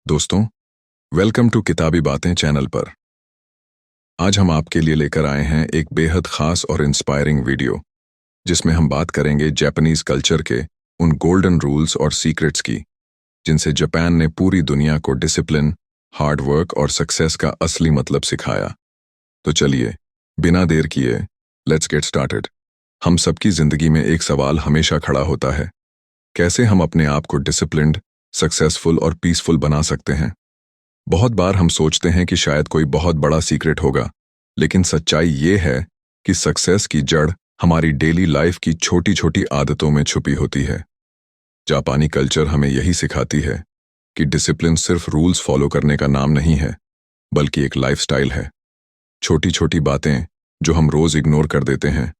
दोस्तों, welcome to किताबी बातें चैनल पर। आज हम आपके लिए लेकर आए हैं एक बेहद खास और इंस्पायरिंग वीडियो, जिसमें हम बात करेंगे जापानीज कल्चर के उन गोल्डन रूल्स और सीक्रेट्स की, जिनसे जापान ने पूरी दुनिया को डिसिप्लिन, हार्ड वर्क और सक्सेस का असली मतलब सिखाया। तो चलिए, बिना देर किए, लेट्स गेट स्टार्टेड। हम सबकी जिंदगी में एक सवाल हमेशा खड़ा होता है, कैसे हम अपने आप को डिसिप्लिन्ड, सक्सेसफुल और पीसफुल बना सकते हैं। बहुत बार हम सोचते हैं कि शायद कोई बहुत बड़ा सीक्रेट होगा, लेकिन सच्चाई ये है कि सक्सेस की जड़ हमारी डेली लाइफ की छोटी छोटी आदतों में छुपी होती है। जापानी कल्चर हमें यही सिखाती है कि डिसिप्लिन सिर्फ रूल्स फॉलो करने का नाम नहीं है, बल्कि एक लाइफस्टाइल है। छोटी छोटी बातें जो हम रोज इग्नोर कर देते हैं,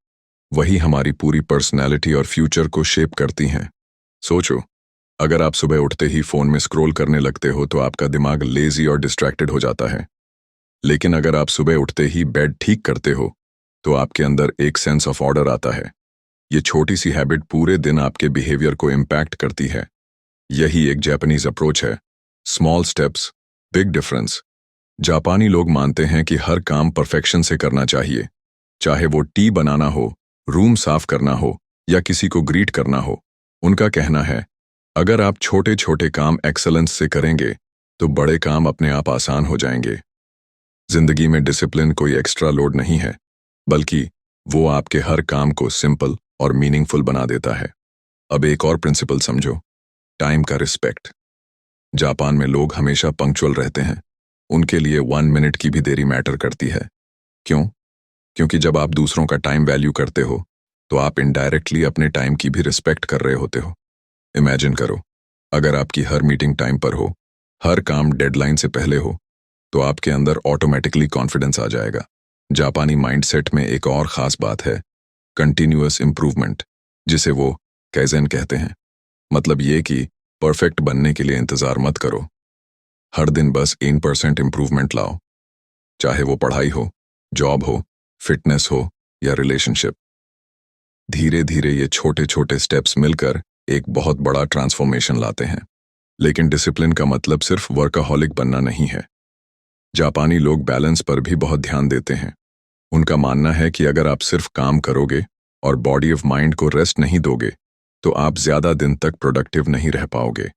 वही हमारी पूरी पर्सनैलिटी और फ्यूचर को शेप करती हैं। सोचो, अगर आप सुबह उठते ही फोन में स्क्रॉल करने लगते हो तो आपका दिमाग लेजी और डिस्ट्रैक्टेड हो जाता है। लेकिन अगर आप सुबह उठते ही बेड ठीक करते हो तो आपके अंदर एक सेंस ऑफ ऑर्डर आता है। ये छोटी सी हैबिट पूरे दिन आपके बिहेवियर को इम्पैक्ट करती है। यही एक जापानीज अप्रोच है, स्मॉल स्टेप्स बिग डिफरेंस। जापानी लोग मानते हैं कि हर काम परफेक्शन से करना चाहिए, चाहे वो टी बनाना हो, रूम साफ करना हो या किसी को ग्रीट करना हो। उनका कहना है, अगर आप छोटे छोटे काम एक्सेलेंस से करेंगे तो बड़े काम अपने आप आसान हो जाएंगे। जिंदगी में डिसिप्लिन कोई एक्स्ट्रा लोड नहीं है, बल्कि वो आपके हर काम को सिंपल और मीनिंगफुल बना देता है। अब एक और प्रिंसिपल समझो, टाइम का रिस्पेक्ट। जापान में लोग हमेशा पंक्चुअल रहते हैं। उनके लिए 1 मिनट की भी देरी मैटर करती है। क्यों? क्योंकि जब आप दूसरों का टाइम वैल्यू करते हो तो आप इनडायरेक्टली अपने टाइम की भी रिस्पेक्ट कर रहे होते हो। इमेजिन करो, अगर आपकी हर मीटिंग टाइम पर हो, हर काम डेडलाइन से पहले हो, तो आपके अंदर ऑटोमेटिकली कॉन्फिडेंस आ जाएगा। जापानी माइंडसेट में एक और खास बात है, कंटिन्यूअस इंप्रूवमेंट, जिसे वो काइज़ेन कहते हैं। मतलब ये कि परफेक्ट बनने के लिए इंतजार मत करो, हर दिन बस 1% इंप्रूवमेंट लाओ, चाहे वो पढ़ाई हो, जॉब हो, फिटनेस हो या रिलेशनशिप। धीरे धीरे ये छोटे छोटे स्टेप्स मिलकर एक बहुत बड़ा ट्रांसफॉर्मेशन लाते हैं। लेकिन डिसिप्लिन का मतलब सिर्फ वर्काहॉलिक बनना नहीं है। जापानी लोग बैलेंस पर भी बहुत ध्यान देते हैं। उनका मानना है कि अगर आप सिर्फ काम करोगे और बॉडी ऑफ माइंड को रेस्ट नहीं दोगे तो आप ज्यादा दिन तक प्रोडक्टिव नहीं रह पाओगे।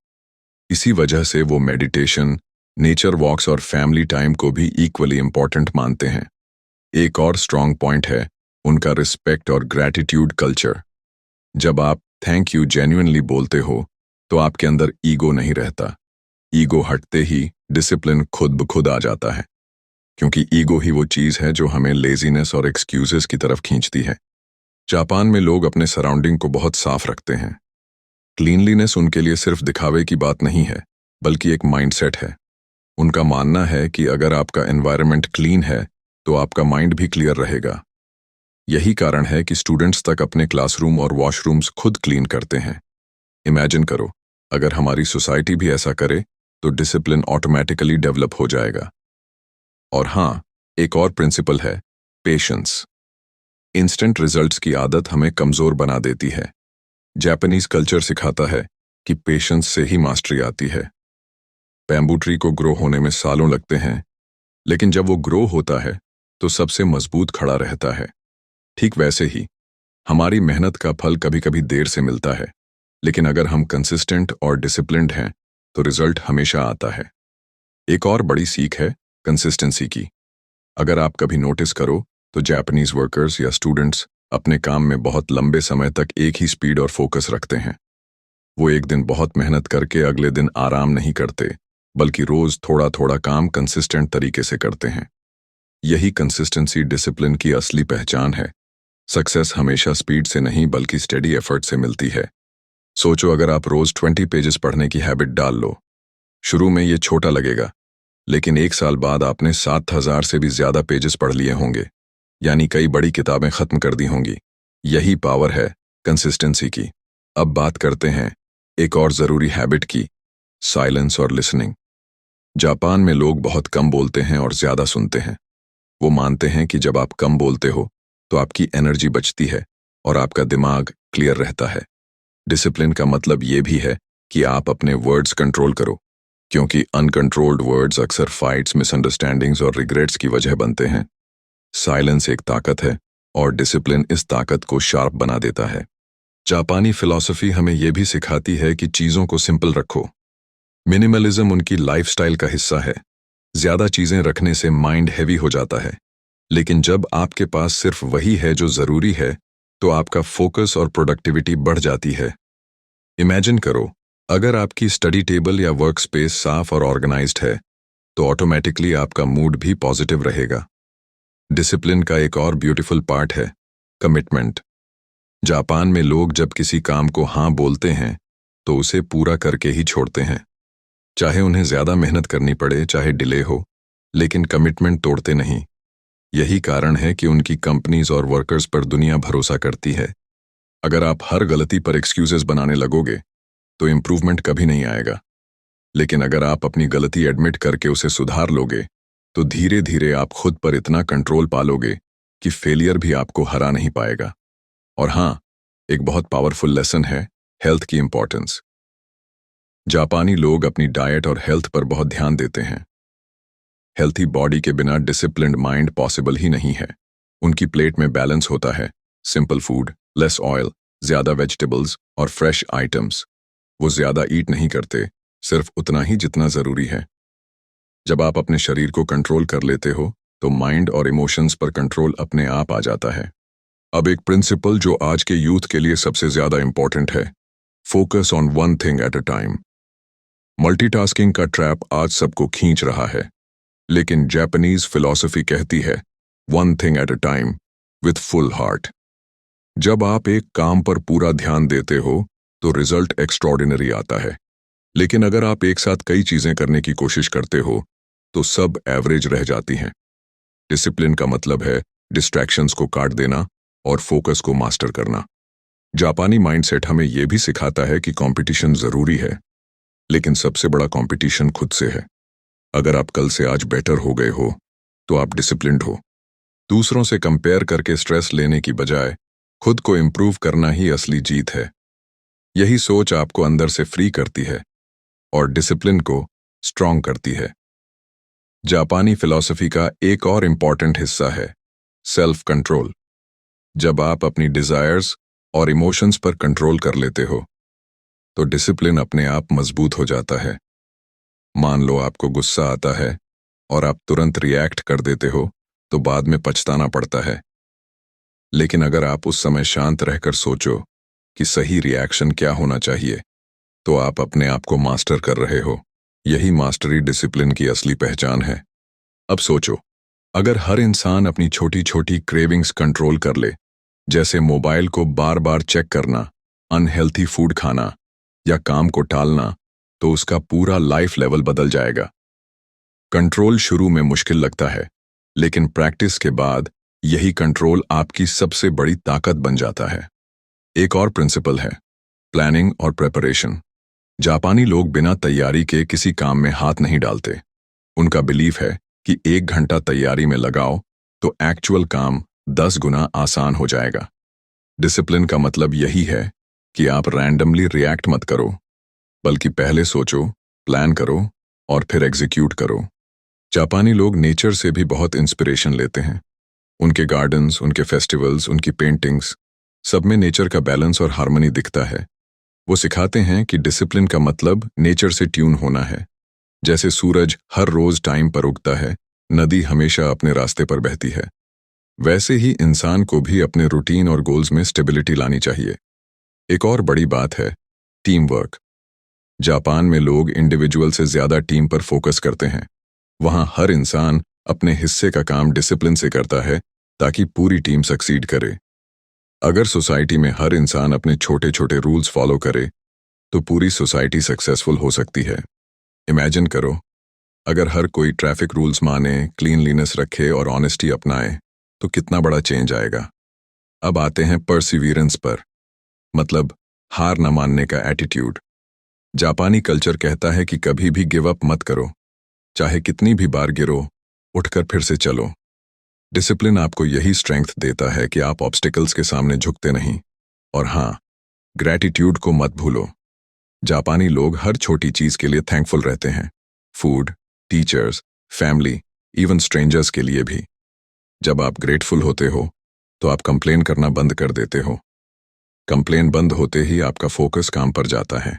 इसी वजह से वो मेडिटेशन, नेचर वॉक्स और फैमिली टाइम को भी इक्वली इंपॉर्टेंट मानते हैं। एक और स्ट्रॉन्ग पॉइंट है उनका रिस्पेक्ट और ग्रैटिट्यूड कल्चर। जब आप थैंक यू जेन्युइनली बोलते हो तो आपके अंदर ईगो नहीं रहता। ईगो हटते ही डिसिप्लिन खुद ब खुद आ जाता है, क्योंकि ईगो ही वो चीज है जो हमें लेजीनेस और एक्सक्यूजेस की तरफ खींचती है। जापान में लोग अपने सराउंडिंग को बहुत साफ रखते हैं। क्लीनलीनेस उनके लिए सिर्फ दिखावे की बात नहीं है, बल्कि एक माइंडसेट है। उनका मानना है कि अगर आपका एनवायरनमेंट क्लीन है तो आपका माइंड भी क्लियर रहेगा। यही कारण है कि स्टूडेंट्स तक अपने क्लासरूम और वॉशरूम्स खुद क्लीन करते हैं। इमेजिन करो, अगर हमारी सोसाइटी भी ऐसा करे तो डिसिप्लिन ऑटोमेटिकली डेवलप हो जाएगा। और हाँ, एक और प्रिंसिपल है, पेशेंस। इंस्टेंट रिजल्ट्स की आदत हमें कमजोर बना देती है। जापानीज कल्चर सिखाता है कि पेशेंस से ही मास्टरी आती है। बैम्बू ट्री को ग्रो होने में सालों लगते हैं, लेकिन जब वो ग्रो होता है तो सबसे मजबूत खड़ा रहता है। ठीक वैसे ही हमारी मेहनत का फल कभी कभी देर से मिलता है, लेकिन अगर हम कंसिस्टेंट और डिसिप्लिन्ड हैं तो रिजल्ट हमेशा आता है। एक और बड़ी सीख है कंसिस्टेंसी की। अगर आप कभी नोटिस करो तो जापानीज वर्कर्स या स्टूडेंट्स अपने काम में बहुत लंबे समय तक एक ही स्पीड और फोकस रखते हैं। वो एक दिन बहुत मेहनत करके अगले दिन आराम नहीं करते, बल्कि रोज थोड़ा थोड़ा काम कंसिस्टेंट तरीके से करते हैं। यही कंसिस्टेंसी डिसिप्लिन की असली पहचान है। सक्सेस हमेशा स्पीड से नहीं बल्कि स्टेडी एफर्ट से मिलती है। सोचो, अगर आप रोज 20 पेजेस पढ़ने की हैबिट डाल लो। शुरू में ये छोटा लगेगा, लेकिन 1 साल बाद आपने 7,000 से भी ज्यादा पेजेस पढ़ लिए होंगे, यानी कई बड़ी किताबें खत्म कर दी होंगी। यही पावर है कंसिस्टेंसी की। अब बात करते हैं एक और जरूरी हैबिट की, साइलेंस और लिसनिंग। जापान में लोग बहुत कम बोलते हैं और ज्यादा सुनते हैं। वो मानते हैं कि जब आप कम बोलते हो तो आपकी एनर्जी बचती है और आपका दिमाग क्लियर रहता है। डिसिप्लिन का मतलब ये भी है कि आप अपने वर्ड्स कंट्रोल करो। क्योंकि अनकंट्रोल्ड वर्ड्स अक्सर फाइट्स, मिसअंडरस्टैंडिंग्स और रिग्रेट्स की वजह बनते हैं। साइलेंस एक ताकत है और डिसिप्लिन इस ताकत को शार्प बना देता है। जापानी फिलॉसफी हमें यह भी सिखाती है कि चीज़ों को सिंपल रखो। मिनिमलिज्म उनकी लाइफस्टाइल का हिस्सा है। ज्यादा चीजें रखने से माइंड हैवी हो जाता है, लेकिन जब आपके पास सिर्फ वही है जो जरूरी है, तो आपका फोकस और प्रोडक्टिविटी बढ़ जाती है। इमेजिन करो, अगर आपकी स्टडी टेबल या वर्क स्पेस साफ और ऑर्गेनाइज्ड है, तो ऑटोमेटिकली आपका मूड भी पॉजिटिव रहेगा। डिसिप्लिन का एक और ब्यूटीफुल पार्ट है कमिटमेंट। जापान में लोग जब किसी काम को हाँ बोलते हैं, तो उसे पूरा करके ही छोड़ते हैं। चाहे उन्हें ज्यादा मेहनत करनी पड़े, चाहे डिले हो, लेकिन कमिटमेंट तोड़ते नहीं। यही कारण है कि उनकी कंपनीज और वर्कर्स पर दुनिया भरोसा करती है। अगर आप हर गलती पर एक्सक्यूजेस बनाने लगोगे, तो इम्प्रूवमेंट कभी नहीं आएगा। लेकिन अगर आप अपनी गलती एडमिट करके उसे सुधार लोगे, तो धीरे धीरे आप खुद पर इतना कंट्रोल पालोगे कि फेलियर भी आपको हरा नहीं पाएगा। और हाँ, एक बहुत पावरफुल लेसन है हेल्थ की इंपॉर्टेंस। जापानी लोग अपनी डाइट और हेल्थ पर बहुत ध्यान देते हैं। हेल्थी बॉडी के बिना डिसिप्लिन्ड माइंड पॉसिबल ही नहीं है। उनकी प्लेट में बैलेंस होता है, सिंपल फूड, लेस ऑयल, ज्यादा वेजिटेबल्स और फ्रेश आइटम्स। वो ज्यादा ईट नहीं करते, सिर्फ उतना ही जितना जरूरी है। जब आप अपने शरीर को कंट्रोल कर लेते हो, तो माइंड और इमोशंस पर कंट्रोल अपने आप आ जाता है। अब एक प्रिंसिपल जो आज के यूथ के लिए सबसे ज्यादा इंपॉर्टेंट है, focus on one thing at a time. Multitasking का ट्रैप आज सबको खींच रहा है, लेकिन जापानीज फिलॉसफी कहती है one thing at a time with full heart. जब आप एक काम पर पूरा ध्यान देते हो, तो रिजल्ट एक्स्ट्रॉर्डिनरी आता है। लेकिन अगर आप एक साथ कई चीजें करने की कोशिश करते हो, तो सब एवरेज रह जाती हैं। डिसिप्लिन का मतलब है डिस्ट्रैक्शंस को काट देना और फोकस को मास्टर करना। जापानी माइंडसेट हमें यह भी सिखाता है कि कंपटीशन जरूरी है, लेकिन सबसे बड़ा कंपटीशन खुद से है। अगर आप कल से आज बेटर हो गए हो, तो आप डिसिप्लिन्ड हो। दूसरों से कंपेयर करके स्ट्रेस लेने की बजाय खुद को इम्प्रूव करना ही असली जीत है। यही सोच आपको अंदर से फ्री करती है और डिसिप्लिन को स्ट्रॉन्ग करती है। जापानी फिलॉसफी का एक और इम्पॉर्टेंट हिस्सा है सेल्फ कंट्रोल। जब आप अपनी डिजायर्स और इमोशंस पर कंट्रोल कर लेते हो, तो डिसिप्लिन अपने आप मजबूत हो जाता है। मान लो आपको गुस्सा आता है और आप तुरंत रिएक्ट कर देते हो, तो बाद में पछताना पड़ता है। लेकिन अगर आप उस समय शांत रहकर सोचो कि सही रिएक्शन क्या होना चाहिए, तो आप अपने आप को मास्टर कर रहे हो। यही मास्टरी डिसिप्लिन की असली पहचान है। अब सोचो, अगर हर इंसान अपनी छोटी छोटी क्रेविंग्स कंट्रोल कर ले, जैसे मोबाइल को बार बार चेक करना, अनहेल्थी फूड खाना या काम को टालना, तो उसका पूरा लाइफ लेवल बदल जाएगा। कंट्रोल शुरू में मुश्किल लगता है, लेकिन प्रैक्टिस के बाद यही कंट्रोल आपकी सबसे बड़ी ताकत बन जाता है। एक और प्रिंसिपल है प्लानिंग और प्रेपरेशन। जापानी लोग बिना तैयारी के किसी काम में हाथ नहीं डालते। उनका बिलीफ है कि 1 घंटा तैयारी में लगाओ तो एक्चुअल काम 10 गुना आसान हो जाएगा। डिसिप्लिन का मतलब यही है कि आप रैंडमली रिएक्ट मत करो, बल्कि पहले सोचो, प्लान करो और फिर एग्जीक्यूट करो। जापानी लोग नेचर से भी बहुत इंस्पिरेशन लेते हैं। उनके गार्डन्स, उनके फेस्टिवल्स, उनकी पेंटिंग्स, सब में नेचर का बैलेंस और हार्मनी दिखता है। वो सिखाते हैं कि डिसिप्लिन का मतलब नेचर से ट्यून होना है। जैसे सूरज हर रोज टाइम पर उगता है, नदी हमेशा अपने रास्ते पर बहती है, वैसे ही इंसान को भी अपने रूटीन और गोल्स में स्टेबिलिटी लानी चाहिए। एक और बड़ी बात है टीम वर्क। जापान में लोग इंडिविजुअल से ज्यादा टीम पर फोकस करते हैं। वहां हर इंसान अपने हिस्से का काम डिसिप्लिन से करता है, ताकि पूरी टीम सक्सीड करे। अगर सोसाइटी में हर इंसान अपने छोटे छोटे रूल्स फॉलो करे, तो पूरी सोसाइटी सक्सेसफुल हो सकती है। इमेजिन करो, अगर हर कोई ट्रैफिक रूल्स माने, क्लीनलीनेस रखे और ऑनेस्टी अपनाए, तो कितना बड़ा चेंज आएगा। अब आते हैं परसिवियरेंस पर, मतलब हार न मानने का एटीट्यूड। जापानी कल्चर कहता है कि कभी भी गिव अप मत करो। चाहे कितनी भी बार गिरो, उठकर फिर से चलो। डिसिप्लिन आपको यही स्ट्रेंथ देता है कि आप ऑब्स्टिकल्स के सामने झुकते नहीं। और हाँ, ग्रैटिट्यूड को मत भूलो। जापानी लोग हर छोटी चीज के लिए थैंकफुल रहते हैं। Food, teachers, family, even strangers के लिए भी। जब आप ग्रेटफुल होते हो तो आप कंप्लेन करना बंद कर देते हो। कंप्लेन बंद होते ही आपका फोकस काम पर जाता है।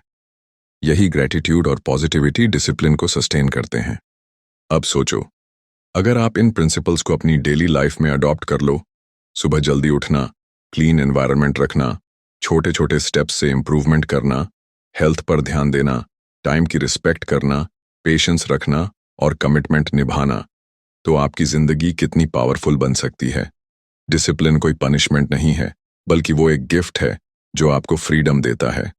यही ग्रेटिट्यूड और पॉजिटिविटी डिसिप्लिन को सस्टेन करते हैं। अब सोचो, अगर आप इन प्रिंसिपल्स को अपनी डेली लाइफ में अडॉप्ट कर लो, सुबह जल्दी उठना, क्लीन एनवायरनमेंट रखना, छोटे छोटे स्टेप्स से इंप्रूवमेंट करना, हेल्थ पर ध्यान देना, टाइम की रिस्पेक्ट करना, पेशेंस रखना और कमिटमेंट निभाना, तो आपकी जिंदगी कितनी पावरफुल बन सकती है। डिसिप्लिन कोई पनिशमेंट नहीं है, बल्कि वो एक गिफ्ट है जो आपको फ्रीडम देता है।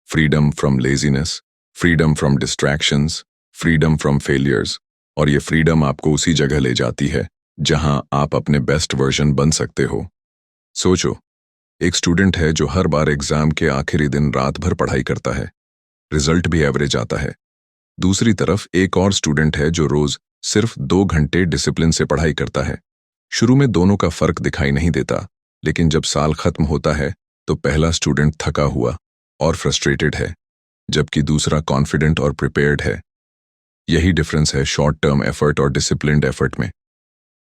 Freedom from laziness, freedom from distractions, freedom from failures. और ये फ्रीडम आपको उसी जगह ले जाती है जहां आप अपने बेस्ट वर्जन बन सकते हो। सोचो, एक स्टूडेंट है जो हर बार एग्जाम के आखिरी दिन रात भर पढ़ाई करता है, रिजल्ट भी एवरेज आता है। दूसरी तरफ एक और स्टूडेंट है जो रोज सिर्फ 2 घंटे डिसिप्लिन से पढ़ाई करता है। शुरू में दोनों का फर्क दिखाई नहीं देता, लेकिन जब साल खत्म होता है तो पहला स्टूडेंट थका हुआ और फ्रस्ट्रेटेड है, जबकि दूसरा कॉन्फिडेंट और प्रिपेयर्ड है। यही डिफरेंस है शॉर्ट टर्म एफर्ट और डिसिप्लिन्ड एफर्ट में।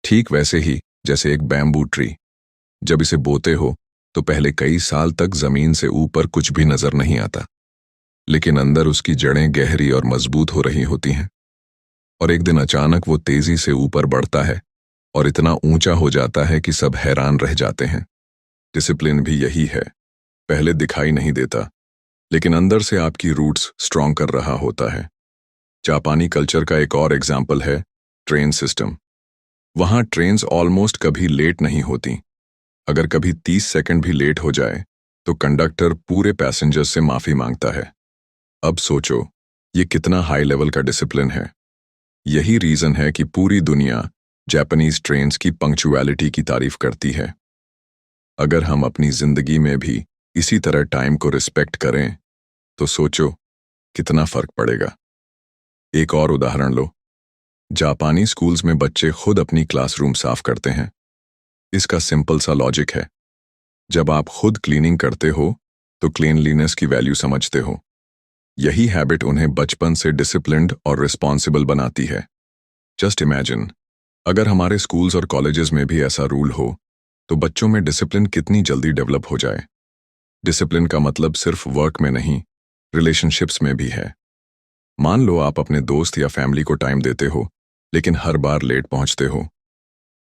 ठीक वैसे ही जैसे एक बैम्बू ट्री, जब इसे बोते हो तो पहले कई साल तक जमीन से ऊपर कुछ भी नजर नहीं आता, लेकिन अंदर उसकी जड़ें गहरी और मजबूत हो रही होती हैं। और एक दिन अचानक वो तेजी से ऊपर बढ़ता है और इतना ऊंचा हो जाता है कि सब हैरान रह जाते हैं। डिसिप्लिन भी यही है, पहले दिखाई नहीं देता, लेकिन अंदर से आपकी रूट्स स्ट्रॉन्ग कर रहा होता है। जापानी कल्चर का एक और एग्जाम्पल है ट्रेन सिस्टम। वहां ट्रेन्स ऑलमोस्ट कभी लेट नहीं होती। अगर कभी 30 सेकंड भी लेट हो जाए तो कंडक्टर पूरे पैसेंजर्स से माफी मांगता है। अब सोचो, ये कितना हाई लेवल का डिसिप्लिन है। यही रीजन है कि पूरी दुनिया जापानीज ट्रेन्स की पंक्चुअलिटी की तारीफ करती है। अगर हम अपनी जिंदगी में भी इसी तरह टाइम को रिस्पेक्ट करें तो सोचो कितना फर्क पड़ेगा। एक और उदाहरण लो, जापानी स्कूल्स में बच्चे खुद अपनी क्लासरूम साफ करते हैं। इसका सिंपल सा लॉजिक है, जब आप खुद क्लीनिंग करते हो तो क्लीनलीनेस की वैल्यू समझते हो। यही हैबिट उन्हें बचपन से डिसिप्लिन्ड और रिस्पॉन्सिबल बनाती है। जस्ट इमेजिन, अगर हमारे स्कूल्स और कॉलेजेस में भी ऐसा रूल हो तो बच्चों में डिसिप्लिन कितनी जल्दी डेवलप हो जाए। डिसिप्लिन का मतलब सिर्फ वर्क में नहीं, रिलेशनशिप्स में भी है। मान लो आप अपने दोस्त या फैमिली को टाइम देते हो, लेकिन हर बार लेट पहुंचते हो।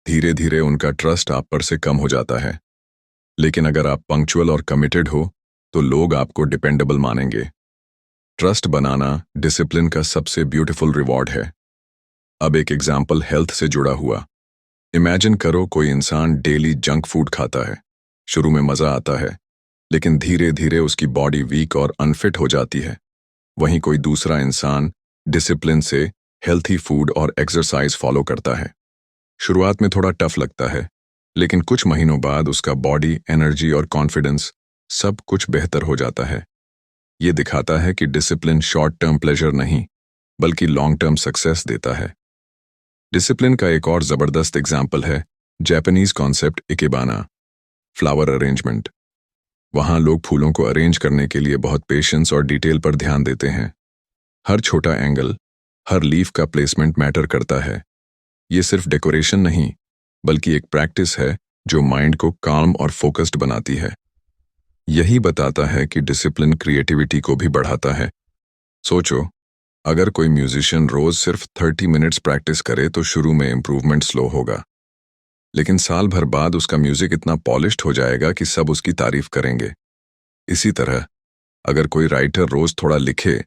धीरे धीरे उनका ट्रस्ट आप पर से कम हो जाता है। लेकिन अगर आप पंक्चुअल और कमिटेड हो तो लोग आपको डिपेंडेबल मानेंगे। ट्रस्ट बनाना डिसिप्लिन का सबसे ब्यूटीफुल रिवॉर्ड है। अब एक एग्जाम्पल हेल्थ से जुड़ा हुआ। इमेजिन करो कोई इंसान डेली जंक फूड खाता है। शुरू में मजा आता है, लेकिन धीरे धीरे उसकी बॉडी वीक और अनफिट हो जाती है। वहीं कोई दूसरा इंसान डिसिप्लिन से हेल्थी फूड और एक्सरसाइज फॉलो करता है। शुरुआत में थोड़ा टफ लगता है, लेकिन कुछ महीनों बाद उसका बॉडी, एनर्जी और कॉन्फिडेंस सब कुछ बेहतर हो जाता है। ये दिखाता है कि डिसिप्लिन शॉर्ट टर्म प्लेजर नहीं, बल्कि लॉन्ग टर्म सक्सेस देता है। डिसिप्लिन का एक और जबरदस्त एग्जाम्पल है Japanese concept ikebana, flower arrangement. वहां लोग फूलों को अरेंज करने के लिए बहुत पेशेंस और डिटेल पर ध्यान देते हैं। हर छोटा एंगल, हर लीफ का प्लेसमेंट मैटर करता है। ये सिर्फ डेकोरेशन नहीं, बल्कि एक प्रैक्टिस है जो माइंड को काम और फोकस्ड बनाती है। यही बताता है कि डिसिप्लिन क्रिएटिविटी को भी बढ़ाता है। सोचो, अगर कोई म्यूजिशियन रोज सिर्फ 30 मिनट्स प्रैक्टिस करे तो शुरू में इंप्रूवमेंट स्लो होगा, लेकिन साल भर बाद उसका म्यूजिक इतना पॉलिश्ड हो जाएगा कि सब उसकी तारीफ करेंगे। इसी तरह अगर कोई राइटर रोज थोड़ा लिखे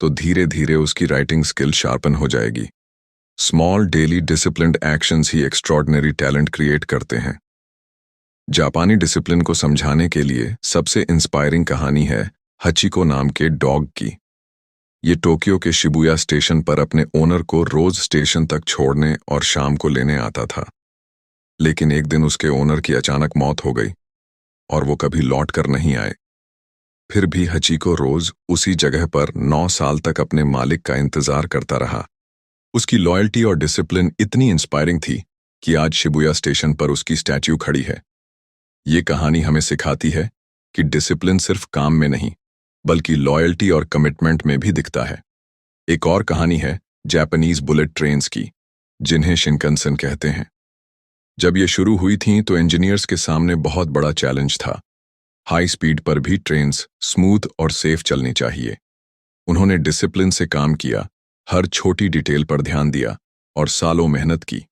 तो धीरे धीरे उसकी राइटिंग स्किल शार्पन हो जाएगी। स्मॉल डेली डिसिप्लिन्ड एक्शंस ही एक्स्ट्रॉर्डिनरी टैलेंट क्रिएट करते हैं। जापानी डिसिप्लिन को समझाने के लिए सबसे इंस्पायरिंग कहानी है हचिको नाम के डॉग की। ये टोक्यो के शिबुया स्टेशन पर अपने ओनर को रोज स्टेशन तक छोड़ने और शाम को लेने आता था। लेकिन एक दिन उसके ओनर की अचानक मौत हो गई और वो कभी लौट कर नहीं आए। फिर भी हचिको रोज उसी जगह पर 9 साल तक अपने मालिक का इंतजार करता रहा। उसकी लॉयल्टी और डिसिप्लिन इतनी इंस्पायरिंग थी कि आज शिबुया स्टेशन पर उसकी स्टैच्यू खड़ी है। ये कहानी हमें सिखाती है कि डिसिप्लिन सिर्फ काम में नहीं, बल्कि लॉयल्टी और कमिटमेंट में भी दिखता है। एक और कहानी है जापानीज बुलेट ट्रेन्स की, जिन्हें शिनकनसेन कहते हैं। जब ये शुरू हुई थीं तो इंजीनियर्स के सामने बहुत बड़ा चैलेंज था। हाई स्पीड पर भी ट्रेन्स स्मूथ और सेफ चलनी चाहिए। उन्होंने डिसिप्लिन से काम किया, हर छोटी डिटेल पर ध्यान दिया और सालों मेहनत की।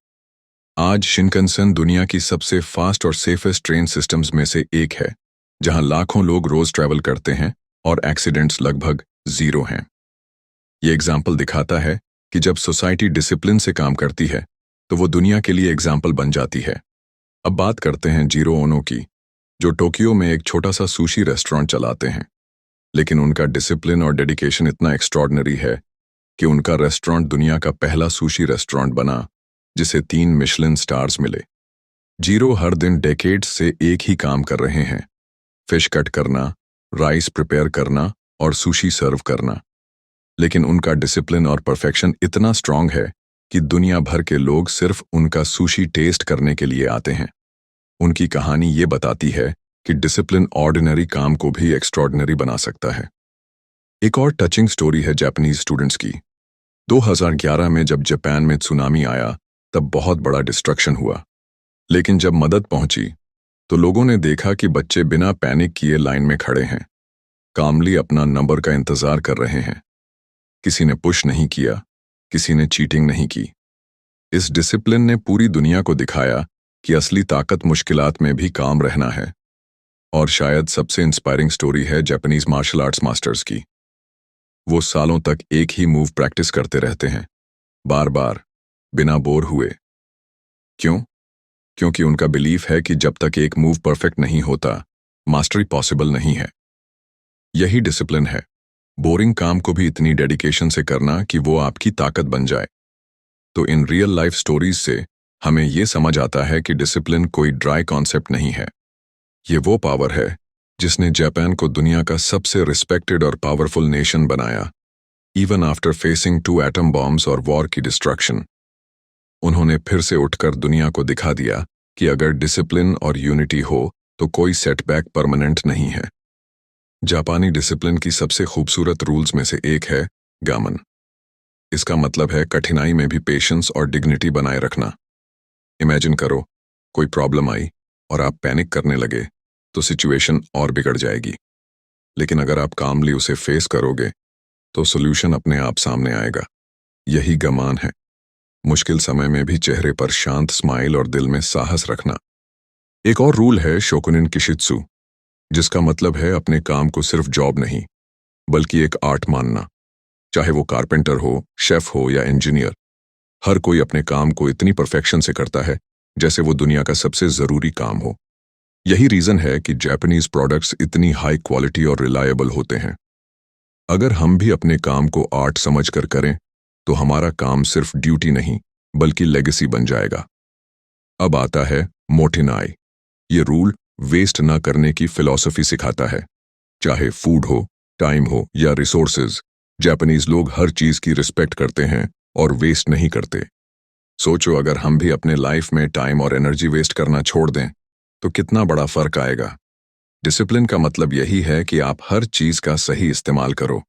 आज शिनकनसेन दुनिया की सबसे फास्ट और सेफेस्ट ट्रेन सिस्टम्स में से एक है, जहां लाखों लोग रोज ट्रैवल करते हैं और एक्सीडेंट्स लगभग जीरो हैं। ये एग्जाम्पल दिखाता है कि जब सोसाइटी डिसिप्लिन से काम करती है तो वो दुनिया के लिए एग्जाम्पल बन जाती है। अब बात करते हैं जीरो ओनो की, जो टोक्यो में एक छोटा सा सुशी रेस्टोरेंट चलाते हैं। लेकिन उनका डिसिप्लिन और डेडिकेशन इतना एक्स्ट्रॉर्डनरी है कि उनका रेस्टोरेंट दुनिया का पहला सुशी रेस्टोरेंट बना, जिसे 3 मिशेलिन स्टार्स मिले। जीरो हर दिन डेकेड्स से एक ही काम कर रहे हैं, फिश कट करना, राइस प्रिपेयर करना और सुशी सर्व करना। लेकिन उनका डिसिप्लिन और परफेक्शन इतना स्ट्रांग है कि दुनिया भर के लोग सिर्फ उनका सुशी टेस्ट करने के लिए आते हैं। उनकी कहानी ये बताती है कि डिसिप्लिन ऑर्डिनरी काम को भी एक्स्ट्रॉर्डिनरी बना सकता है। एक और टचिंग स्टोरी है जापानीज स्टूडेंट्स की। 2011 में जब जापान में सुनामी आया तब बहुत बड़ा डिस्ट्रक्शन हुआ। लेकिन जब मदद पहुंची तो लोगों ने देखा कि बच्चे बिना पैनिक किए लाइन में खड़े हैं, कामली अपना नंबर का इंतजार कर रहे हैं। किसी ने पुश नहीं किया, किसी ने चीटिंग नहीं की। इस डिसिप्लिन ने पूरी दुनिया को दिखाया कि असली ताकत मुश्किलात में भी काम रहना है। और शायद सबसे इंस्पायरिंग स्टोरी है जापानीज मार्शल आर्ट्स मास्टर्स की। वो सालों तक एक ही मूव प्रैक्टिस करते रहते हैं, बार बार, बिना बोर हुए। क्यों? क्योंकि उनका बिलीफ है कि जब तक एक मूव परफेक्ट नहीं होता, मास्टरी पॉसिबल नहीं है। यही डिसिप्लिन है, बोरिंग काम को भी इतनी डेडिकेशन से करना कि वो आपकी ताकत बन जाए। तो इन रियल लाइफ स्टोरीज से हमें ये समझ आता है कि डिसिप्लिन कोई ड्राई कॉन्सेप्ट नहीं है। ये वो पावर है जिसने जापान को दुनिया का सबसे रिस्पेक्टेड और पावरफुल नेशन बनाया, even after facing 2 atom bombs और वॉर की डिस्ट्रक्शन। उन्होंने फिर से उठकर दुनिया को दिखा दिया कि अगर डिसिप्लिन और यूनिटी हो तो कोई सेटबैक परमानेंट नहीं है। जापानी डिसिप्लिन की सबसे खूबसूरत रूल्स में से एक है गामन। इसका मतलब है कठिनाई में भी पेशेंस और डिग्निटी बनाए रखना। इमेजिन करो, कोई प्रॉब्लम आई और आप पैनिक करने लगे तो सिचुएशन और बिगड़ जाएगी। लेकिन अगर आप कामली उसे फेस करोगे तो सॉल्यूशन अपने आप सामने आएगा। यही गमान है, मुश्किल समय में भी चेहरे पर शांत स्माइल और दिल में साहस रखना। एक और रूल है शोकुनिन किशित्सु, जिसका मतलब है अपने काम को सिर्फ जॉब नहीं बल्कि एक आर्ट मानना। चाहे वो कारपेंटर हो, शेफ हो या इंजीनियर, हर कोई अपने काम को इतनी परफेक्शन से करता है जैसे वो दुनिया का सबसे जरूरी काम हो। यही रीजन है कि जापानीज प्रोडक्ट्स इतनी हाई क्वालिटी और रिलायबल होते हैं। अगर हम भी अपने काम को आर्ट समझकर करें तो हमारा काम सिर्फ ड्यूटी नहीं बल्कि लेगेसी बन जाएगा। अब आता है मोटिनाई। ये रूल वेस्ट ना करने की फिलॉसफी सिखाता है। चाहे फूड हो, टाइम हो या रिसोर्सेज, जापानीज लोग हर चीज की रिस्पेक्ट करते हैं और वेस्ट नहीं करते। सोचो, अगर हम भी अपने लाइफ में टाइम और एनर्जी वेस्ट करना छोड़ दें तो कितना बड़ा फर्क आएगा। डिसिप्लिन का मतलब यही है कि आप हर चीज का सही इस्तेमाल करो।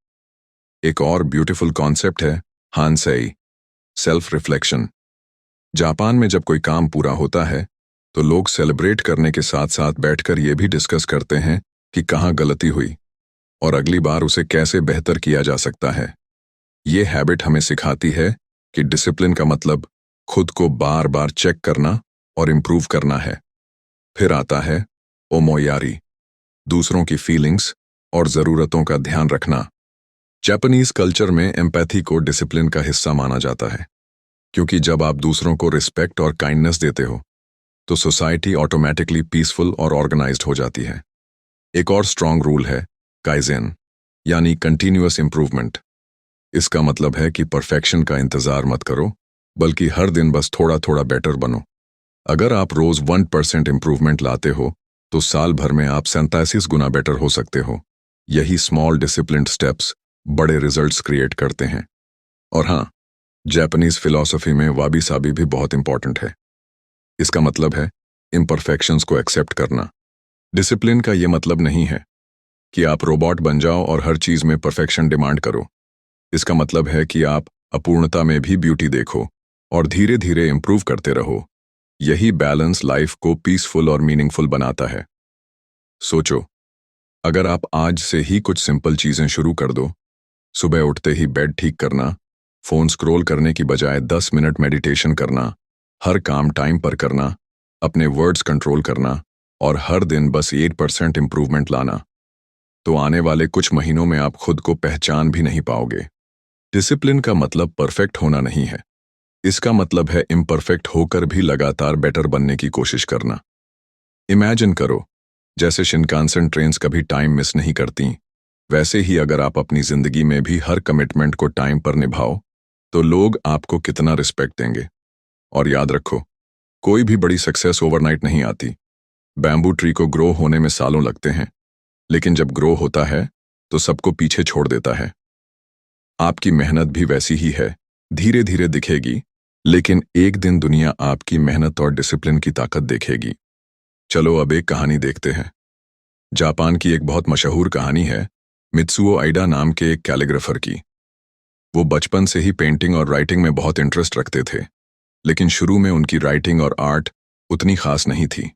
एक और ब्यूटीफुल कॉन्सेप्ट है हानसेई, सेल्फ रिफ्लेक्शन। जापान में जब कोई काम पूरा होता है तो लोग सेलिब्रेट करने के साथ साथ बैठकर ये भी डिस्कस करते हैं कि कहाँ गलती हुई और अगली बार उसे कैसे बेहतर किया जा सकता है। ये हैबिट हमें सिखाती है कि डिसिप्लिन का मतलब खुद को बार बार चेक करना और इम्प्रूव करना है। फिर आता है ओमोयारी, दूसरों की फीलिंग्स और ज़रूरतों का ध्यान रखना। जापानीज कल्चर में एम्पैथी को डिसिप्लिन का हिस्सा माना जाता है, क्योंकि जब आप दूसरों को रिस्पेक्ट और काइंडनेस देते हो तो सोसाइटी ऑटोमेटिकली पीसफुल और ऑर्गेनाइज्ड हो जाती है। एक और स्ट्रांग रूल है काइजेन, यानी कंटिन्यूअस इंप्रूवमेंट। इसका मतलब है कि परफेक्शन का इंतजार मत करो बल्कि हर दिन बस थोड़ा थोड़ा बेटर बनो। अगर आप रोज 1% इंप्रूवमेंट लाते हो तो साल भर में आप 37 गुना बेटर हो सकते हो। यही स्मॉल डिसिप्लिन्ड स्टेप्स बड़े रिजल्ट्स क्रिएट करते हैं। और हाँ, जापानीज फिलॉसफी में वाबी साबी भी बहुत इंपॉर्टेंट है। इसका मतलब है इम्परफेक्शंस को एक्सेप्ट करना। डिसिप्लिन का ये मतलब नहीं है कि आप रोबोट बन जाओ और हर चीज में परफेक्शन डिमांड करो। इसका मतलब है कि आप अपूर्णता में भी ब्यूटी देखो और धीरे धीरे इम्प्रूव करते रहो। यही बैलेंस लाइफ को पीसफुल और मीनिंगफुल बनाता है। सोचो, अगर आप आज से ही कुछ सिंपल चीजें शुरू कर दो, सुबह उठते ही बेड ठीक करना, फोन स्क्रॉल करने की बजाय 10 मिनट मेडिटेशन करना, हर काम टाइम पर करना, अपने वर्ड्स कंट्रोल करना और हर दिन बस 8% इंप्रूवमेंट लाना, तो आने वाले कुछ महीनों में आप खुद को पहचान भी नहीं पाओगे। डिसिप्लिन का मतलब परफेक्ट होना नहीं है, इसका मतलब है इम्परफेक्ट होकर भी लगातार बेटर बनने की कोशिश करना। इमेजिन करो, जैसे शिनकानसेन ट्रेन्स कभी टाइम मिस नहीं करती, वैसे ही अगर आप अपनी जिंदगी में भी हर कमिटमेंट को टाइम पर निभाओ तो लोग आपको कितना रिस्पेक्ट देंगे। और याद रखो, कोई भी बड़ी सक्सेस ओवरनाइट नहीं आती। बैम्बू ट्री को ग्रो होने में सालों लगते हैं, लेकिन जब ग्रो होता है तो सबको पीछे छोड़ देता है। आपकी मेहनत भी वैसी ही है, धीरे धीरे दिखेगी, लेकिन एक दिन दुनिया आपकी मेहनत और डिसिप्लिन की ताकत देखेगी। चलो अब एक कहानी देखते हैं। जापान की एक बहुत मशहूर कहानी है मित्सुओ आइडा नाम के एक कैलीग्राफर की। वो बचपन से ही पेंटिंग और राइटिंग में बहुत इंटरेस्ट रखते थे, लेकिन शुरू में उनकी राइटिंग और आर्ट उतनी खास नहीं थी।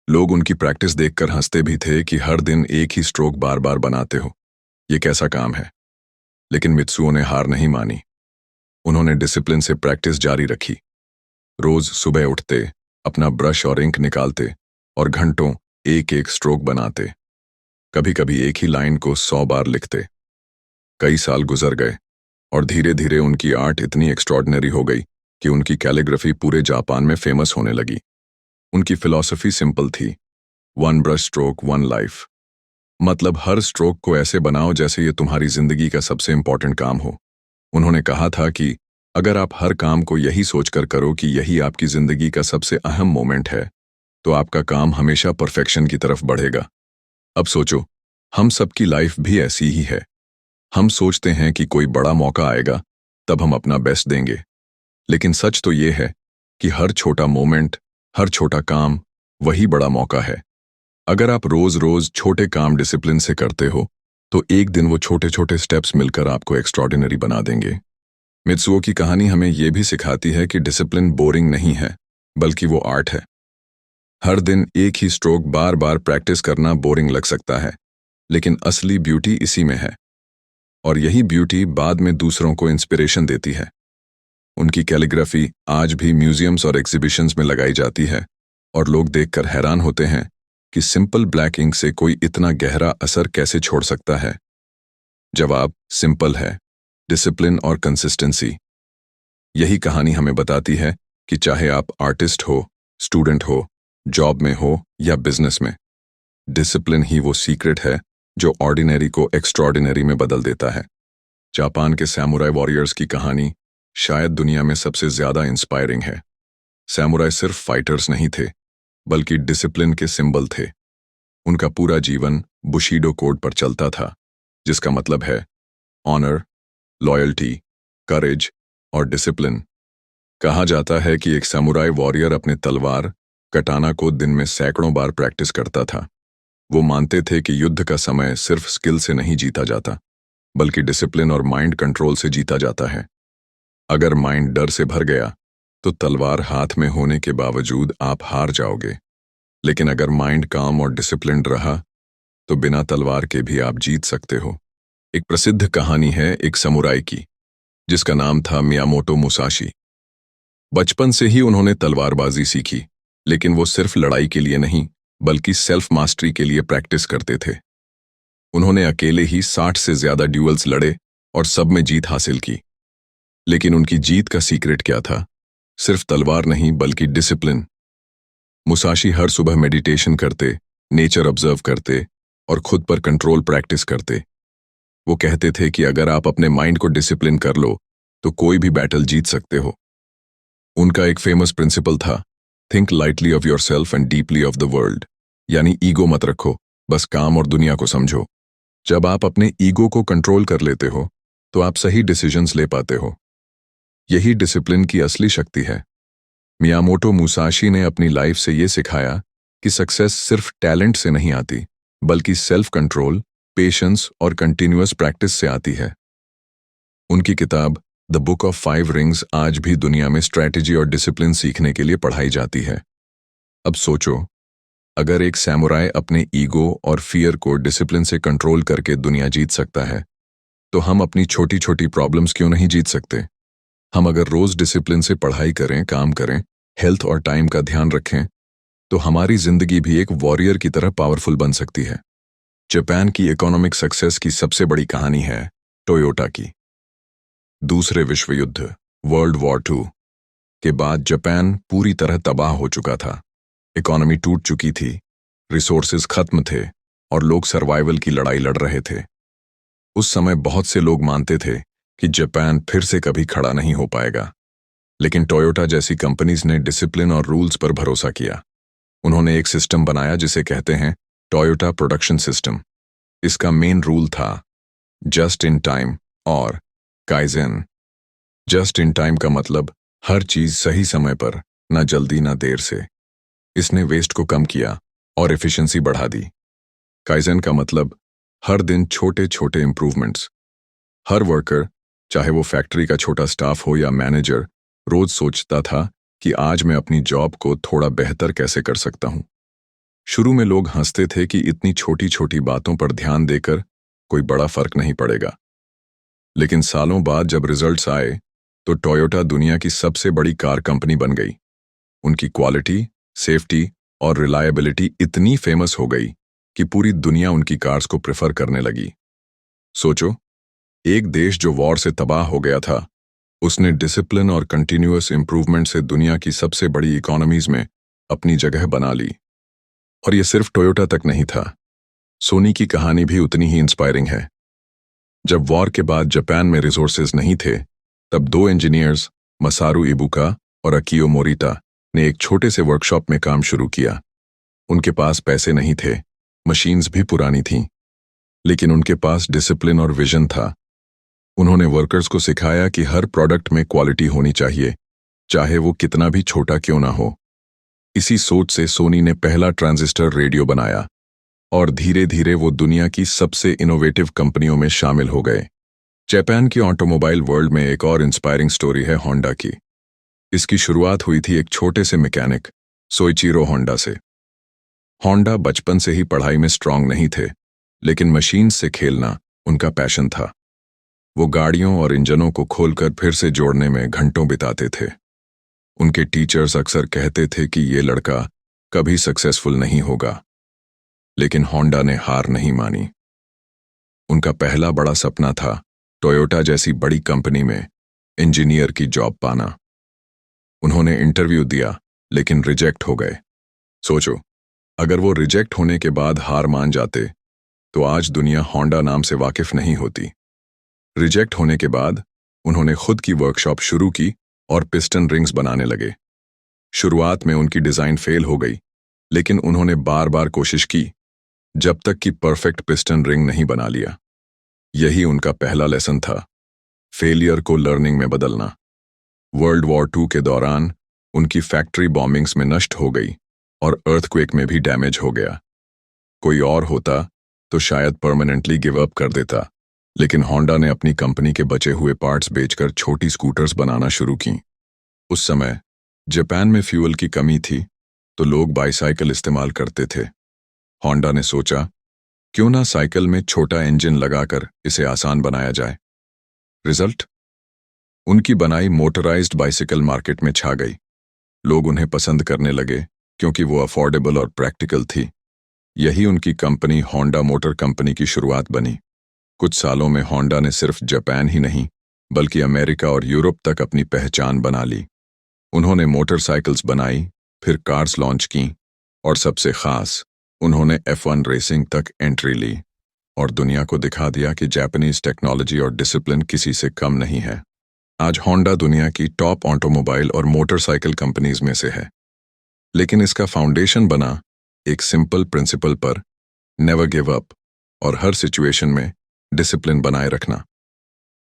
लोग उनकी प्रैक्टिस देखकर हंसते भी थे कि हर दिन एक ही स्ट्रोक बार बार बनाते हो, ये कैसा काम है। लेकिन मित्सुओ ने हार नहीं मानी। उन्होंने डिसिप्लिन से प्रैक्टिस जारी रखी। रोज सुबह उठते, अपना ब्रश और इंक निकालते और घंटों एक एक स्ट्रोक बनाते। कभी कभी एक ही लाइन को 100 बार लिखते। कई साल गुजर गए और धीरे धीरे उनकी आर्ट इतनी एक्स्ट्रॉर्डिनरी हो गई कि उनकी कैलीग्राफी पूरे जापान में फेमस होने लगी। उनकी फिलॉसफी सिंपल थी, one brush stroke one life. मतलब हर स्ट्रोक को ऐसे बनाओ जैसे ये तुम्हारी जिंदगी का सबसे इंपॉर्टेंट काम हो। उन्होंने कहा था कि अगर आप हर काम को यही सोचकर करो कि यही आपकी जिंदगी का सबसे अहम मोमेंट है, तो आपका काम हमेशा परफेक्शन की तरफ बढ़ेगा। अब सोचो, हम सबकी लाइफ भी ऐसी ही है। हम सोचते हैं कि कोई बड़ा मौका आएगा, तब हम अपना बेस्ट देंगे। लेकिन सच तो ये है कि हर छोटा मोमेंट, हर छोटा काम वही बड़ा मौका है। अगर आप रोज रोज छोटे काम डिसिप्लिन से करते हो, तो एक दिन वो छोटे छोटे स्टेप्स मिलकर आपको एक्स्ट्रॉर्डिनरी बना देंगे। मित्सुओ की कहानी हमें यह भी सिखाती है कि डिसिप्लिन बोरिंग नहीं है, बल्कि वो आर्ट है। हर दिन एक ही स्ट्रोक बार बार प्रैक्टिस करना बोरिंग लग सकता है, लेकिन असली ब्यूटी इसी में है। और यही ब्यूटी बाद में दूसरों को इंस्पिरेशन देती है। उनकी कैलीग्राफी आज भी म्यूजियम्स और एग्जीबिशंस में लगाई जाती है और लोग देखकर हैरान होते हैं कि सिंपल ब्लैक इंक से कोई इतना गहरा असर कैसे छोड़ सकता है। जवाब सिंपल है, डिसिप्लिन और कंसिस्टेंसी। यही कहानी हमें बताती है कि चाहे आप आर्टिस्ट हो, स्टूडेंट हो, जॉब में हो या बिजनेस में, डिसिप्लिन ही वो सीक्रेट है जो ऑर्डिनरी को एक्स्ट्रॉर्डिनरी में बदल देता है। जापान के सैमुराई वॉरियर्स की कहानी शायद दुनिया में सबसे ज्यादा इंस्पायरिंग है। सैमुराई सिर्फ फाइटर्स नहीं थे, बल्कि डिसिप्लिन के सिंबल थे। उनका पूरा जीवन बुशीडो कोड पर चलता था, जिसका मतलब है ऑनर, लॉयल्टी, करेज और डिसिप्लिन। कहा जाता है कि एक सैमुराई वॉरियर अपने तलवार, कटाना को दिन में सैकड़ों बार प्रैक्टिस करता था। वो मानते थे कि युद्ध का समय सिर्फ स्किल से नहीं जीता जाता, बल्कि डिसिप्लिन और माइंड कंट्रोल से जीता जाता है। अगर माइंड डर से भर गया तो तलवार हाथ में होने के बावजूद आप हार जाओगे, लेकिन अगर माइंड काम और डिसिप्लिन्ड रहा तो बिना तलवार के भी आप जीत सकते हो। एक प्रसिद्ध कहानी है एक समुराई की, जिसका नाम था मियामोटो मुसाशी। बचपन से ही उन्होंने तलवारबाजी सीखी, लेकिन वो सिर्फ लड़ाई के लिए नहीं, बल्कि सेल्फ मास्टरी के लिए प्रैक्टिस करते थे। उन्होंने अकेले ही 60 से ज्यादा ड्यूअल्स लड़े और सब में जीत हासिल की। लेकिन उनकी जीत का सीक्रेट क्या था? सिर्फ तलवार नहीं, बल्कि डिसिप्लिन। मुसाशी हर सुबह मेडिटेशन करते, नेचर ऑब्जर्व करते और खुद पर कंट्रोल प्रैक्टिस करते। वो कहते थे कि अगर आप अपने माइंड को डिसिप्लिन कर लो तो कोई भी बैटल जीत सकते हो। उनका एक फेमस प्रिंसिपल था, think lightly of yourself and deeply of the world. यानी ईगो मत रखो, बस काम और दुनिया को समझो। जब आप अपने ईगो को कंट्रोल कर लेते हो तो आप सही डिसीजंस ले पाते हो। यही डिसिप्लिन की असली शक्ति है। मियामोटो मुसाशी ने अपनी लाइफ से ये सिखाया कि सक्सेस सिर्फ टैलेंट से नहीं आती, बल्कि सेल्फ कंट्रोल, पेशेंस और कंटिन्यूअस प्रैक्टिस से आती है। उनकी किताब द बुक ऑफ 5 रिंग्स आज भी दुनिया में स्ट्रैटेजी और डिसिप्लिन सीखने के लिए पढ़ाई जाती है। अब सोचो, अगर एक सैमुराई अपने ईगो और फियर को डिसिप्लिन से कंट्रोल करके दुनिया जीत सकता है, तो हम अपनी छोटी छोटी प्रॉब्लम्स क्यों नहीं जीत सकते? हम अगर रोज डिसिप्लिन से पढ़ाई करें, काम करें, हेल्थ और टाइम का ध्यान रखें, तो हमारी जिंदगी भी एक वॉरियर की तरह पावरफुल बन सकती है। जापान की इकोनॉमिक सक्सेस की सबसे बड़ी कहानी है टोयोटा की। दूसरे विश्व युद्ध वर्ल्ड वॉर 2 के बाद जापान पूरी तरह तबाह हो चुका था। इकोनॉमी टूट चुकी थी, रिसोर्सेज खत्म थे और लोग सर्वाइवल की लड़ाई लड़ रहे थे। उस समय बहुत से लोग मानते थे कि जापान फिर से कभी खड़ा नहीं हो पाएगा, लेकिन टोयोटा जैसी कंपनीज ने डिसिप्लिन और रूल्स पर भरोसा किया। उन्होंने एक सिस्टम बनाया जिसे कहते हैं टोयोटा प्रोडक्शन सिस्टम। इसका मेन रूल था जस्ट इन टाइम और काइजेन। जस्ट इन टाइम का मतलब हर चीज सही समय पर, ना जल्दी ना देर से। इसने वेस्ट को कम किया और एफिशिएंसी बढ़ा दी। काइजेन का मतलब हर दिन छोटे छोटे इंप्रूवमेंट्स। हर वर्कर, चाहे वो फैक्ट्री का छोटा स्टाफ हो या मैनेजर, रोज सोचता था कि आज मैं अपनी जॉब को थोड़ा बेहतर कैसे कर सकता हूं। शुरू में लोग हंसते थे कि इतनी छोटी छोटी बातों पर ध्यान देकर कोई बड़ा फर्क नहीं पड़ेगा, लेकिन सालों बाद जब रिजल्ट्स आए तो टोयोटा दुनिया की सबसे बड़ी कार कंपनी बन गई। उनकी क्वालिटी, सेफ्टी और रिलायबिलिटी इतनी फेमस हो गई कि पूरी दुनिया उनकी कार्स को प्रेफर करने लगी। सोचो, एक देश जो वॉर से तबाह हो गया था, उसने डिसिप्लिन और कंटिन्यूअस इंप्रूवमेंट से दुनिया की सबसे बड़ी इकोनॉमीज में अपनी जगह बना ली। और ये सिर्फ टोयोटा तक नहीं था, सोनी की कहानी भी उतनी ही इंस्पायरिंग है। जब वॉर के बाद जापान में रिसोर्सेज नहीं थे, तब 2 इंजीनियर्स, मसारू इबुका और अकियो मोरिता, ने एक छोटे से वर्कशॉप में काम शुरू किया। उनके पास पैसे नहीं थे, मशीन्स भी पुरानी थीं, लेकिन उनके पास डिसिप्लिन और विजन था। उन्होंने वर्कर्स को सिखाया कि हर प्रोडक्ट में क्वालिटी होनी चाहिए, चाहे वो कितना भी छोटा क्यों ना हो। इसी सोच से सोनी ने पहला ट्रांजिस्टर रेडियो बनाया और धीरे धीरे वो दुनिया की सबसे इनोवेटिव कंपनियों में शामिल हो गए। जापान की ऑटोमोबाइल वर्ल्ड में एक और इंस्पायरिंग स्टोरी है होंडा की। इसकी शुरुआत हुई थी एक छोटे से मैकेनिक सोइचिरो होंडा से। होंडा बचपन से ही पढ़ाई में स्ट्रांग नहीं थे, लेकिन मशीन से खेलना उनका पैशन था। वो गाड़ियों और इंजनों को खोलकर फिर से जोड़ने में घंटों बिताते थे। उनके टीचर्स अक्सर कहते थे कि ये लड़का कभी सक्सेसफुल नहीं होगा, लेकिन होंडा ने हार नहीं मानी। उनका पहला बड़ा सपना था टोयोटा जैसी बड़ी कंपनी में इंजीनियर की जॉब पाना। उन्होंने इंटरव्यू दिया, लेकिन रिजेक्ट हो गए। सोचो, अगर वो रिजेक्ट होने के बाद हार मान जाते, तो आज दुनिया होंडा नाम से वाकिफ नहीं होती। रिजेक्ट होने के बाद उन्होंने खुद की वर्कशॉप शुरू की और पिस्टन रिंग्स बनाने लगे। शुरुआत में उनकी डिजाइन फेल हो गई, लेकिन उन्होंने बार बार कोशिश की, जब तक कि परफेक्ट पिस्टन रिंग नहीं बना लिया। यही उनका पहला लेसन था, फेलियर को लर्निंग में बदलना। वर्ल्ड वॉर 2 के दौरान उनकी फैक्ट्री बॉम्बिंग्स में नष्ट हो गई और अर्थक्वेक में भी डैमेज हो गया। कोई और होता तो शायद परमानेंटली गिव अप कर देता, लेकिन होंडा ने अपनी कंपनी के बचे हुए पार्ट्स बेचकर छोटी स्कूटर्स बनाना शुरू की। उस समय जापान में फ्यूल की कमी थी, तो लोग बाईसाइकिल इस्तेमाल करते थे। होंडा ने सोचा, क्यों ना साइकिल में छोटा इंजन लगाकर इसे आसान बनाया जाए। रिजल्ट, उनकी बनाई मोटराइज्ड बाइसिकल मार्केट में छा गई। लोग उन्हें पसंद करने लगे क्योंकि वो अफोर्डेबल और प्रैक्टिकल थी। यही उनकी कंपनी होंडा मोटर कंपनी की शुरुआत बनी। कुछ सालों में होंडा ने सिर्फ जापान ही नहीं, बल्कि अमेरिका और यूरोप तक अपनी पहचान बना ली। उन्होंने मोटरसाइकिल्स बनाई, फिर कार्स लॉन्च की, और सबसे खास, उन्होंने F1 रेसिंग तक एंट्री ली और दुनिया को दिखा दिया कि जापानीज टेक्नोलॉजी और डिसिप्लिन किसी से कम नहीं है। आज होंडा दुनिया की टॉप ऑटोमोबाइल और मोटरसाइकिल कंपनीज में से है, लेकिन इसका फाउंडेशन बना एक सिंपल प्रिंसिपल पर, नेवर गिव अप और हर सिचुएशन में डिसिप्लिन बनाए रखना।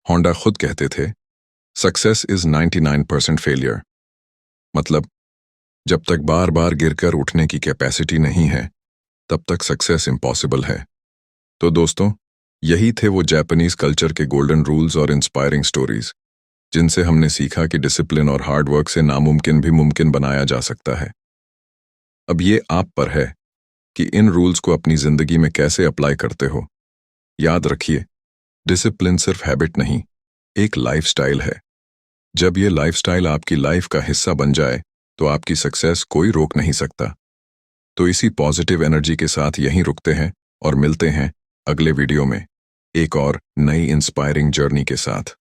होंडा खुद कहते थे, सक्सेस इज 99% फेलियर। मतलब, जब तक बार बार गिरकर उठने की कैपेसिटी नहीं है, तब तक सक्सेस इम्पॉसिबल है। तो दोस्तों, यही थे वो जापानीज कल्चर के गोल्डन रूल्स और इंस्पायरिंग स्टोरीज। जिनसे हमने सीखा कि डिसिप्लिन और हार्ड वर्क से नामुमकिन भी मुमकिन बनाया जा सकता है। अब ये आप पर है कि इन रूल्स को अपनी जिंदगी में कैसे अप्लाई करते हो। याद रखिए, डिसिप्लिन सिर्फ हैबिट नहीं, एक लाइफस्टाइल है। जब ये लाइफस्टाइल आपकी लाइफ का हिस्सा बन जाए तो आपकी सक्सेस कोई रोक नहीं सकता। तो इसी पॉजिटिव एनर्जी के साथ यहीं रुकते हैं और मिलते हैं अगले वीडियो में एक और नई इंस्पायरिंग जर्नी के साथ।